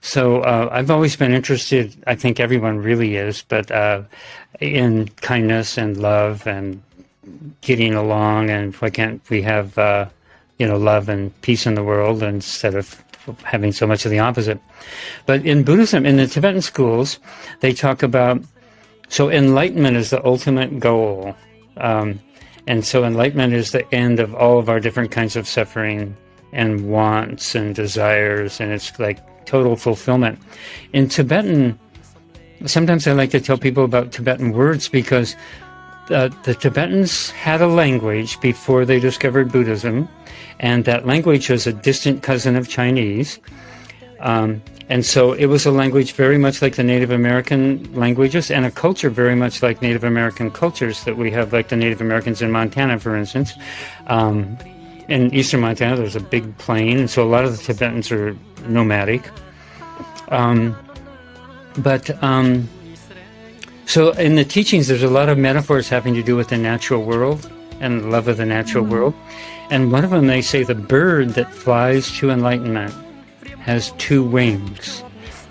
So I've always been interested, I think everyone really is, but in kindness and love and getting along, and why can't we have, love and peace in the world instead of having so much of the opposite? But in Buddhism, in the Tibetan schools, they talk about, so enlightenment is the ultimate goal. And so enlightenment is the end of all of our different kinds of suffering and wants and desires, and it's like total fulfillment. In Tibetan, sometimes I like to tell people about Tibetan words because the Tibetans had a language before they discovered Buddhism, and that language was a distant cousin of Chinese. And so it was a language very much like the Native American languages, and a culture very much like Native American cultures that we have, like the Native Americans in Montana, for instance. In eastern Montana, there's a big plain, and so a lot of the Tibetans are nomadic. So in the teachings, there's a lot of metaphors having to do with the natural world and the love of the natural world. And one of them, they say the bird that flies to enlightenment has two wings.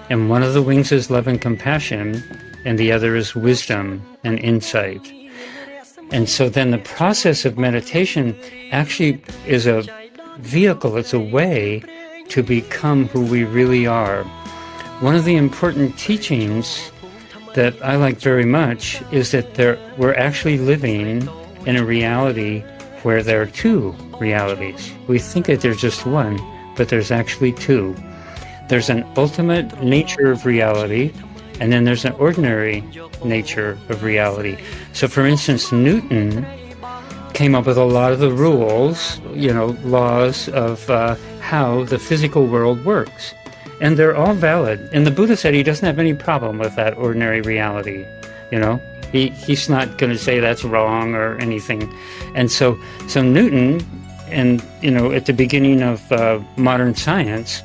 And one of the wings is love and compassion, and the other is wisdom and insight. And so then the process of meditation actually is a vehicle, it's a way to become who we really are. One of the important teachings that I like very much is that we're actually living in a reality where there are two realities. We think that there's just one, but there's actually two. There's an ultimate nature of reality, and then there's an ordinary nature of reality. So for instance, Newton came up with a lot of the rules, laws of how the physical world works. And they're all valid. And the Buddha said he doesn't have any problem with that ordinary reality. He's not going to say that's wrong or anything. And so Newton, and at the beginning of modern science,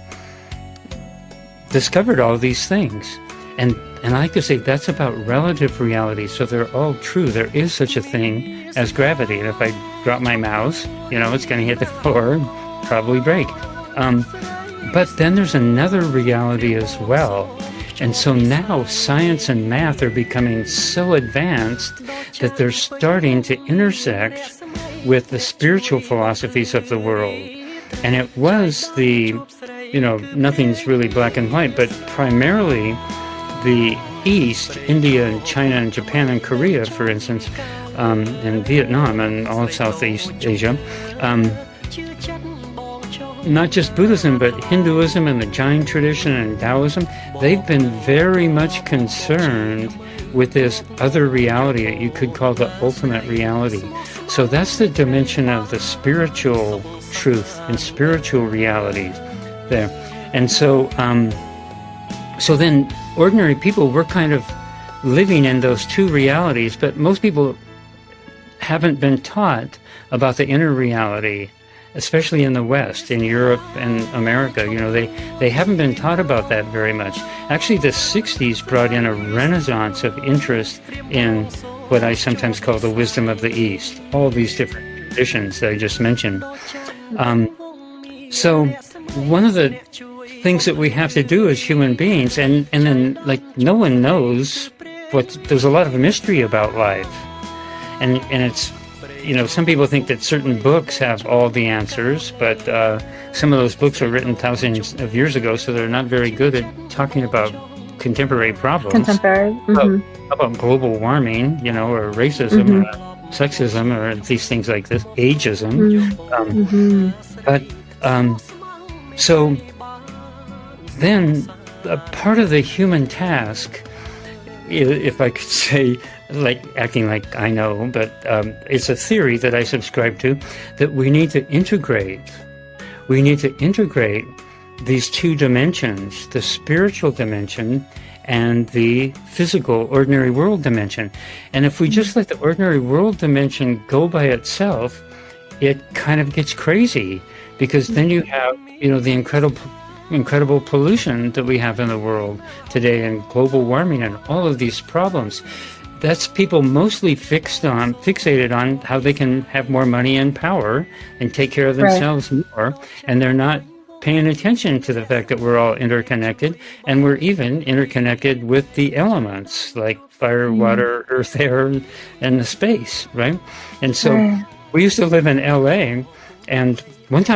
discovered all these things. And I like to say that's about relative reality. So they're all true. There is such a thing as gravity. And if I drop my mouse, it's going to hit the floor and probably break. But then there's another reality as well. And so now science and math are becoming so advanced that they're starting to intersect with the spiritual philosophies of the world. And it was nothing's really black and white, but primarily the East, India and China and Japan and Korea, for instance, and Vietnam and all of Southeast Asia, not just Buddhism, but Hinduism and the Jain tradition and Taoism, they've been very much concerned with this other reality that you could call the ultimate reality. So that's the dimension of the spiritual truth and spiritual realities there. And so then ordinary people, we're kind of living in those two realities, but most people haven't been taught about the inner reality, especially in the West, in Europe and America. They haven't been taught about that very much. Actually, the 60s brought in a renaissance of interest in what I sometimes call the wisdom of the East, all these different traditions that I just mentioned. So one of the things that we have to do as human beings, and then no one knows there's a lot of mystery about life. And it's, some people think that certain books have all the answers, but some of those books were written thousands of years ago, so they're not very good at talking about contemporary problems. How about global warming, or racism, or sexism, or these things like this, ageism. So then a part of the human task, if I could say, acting like I know, but it's a theory that I subscribe to, that we need to integrate these two dimensions, the spiritual dimension and the physical, ordinary world dimension. And if we just let the ordinary world dimension go by itself, it kind of gets crazy, because then you have, the incredible pollution that we have in the world today, and global warming and all of these problems. That's people mostly fixated on how they can have more money and power and take care of themselves more, and they're not paying attention to the fact that we're all interconnected, and we're even interconnected with the elements like fire, water, earth, air, and the space, right? And so Right. we used to live in LA, and one time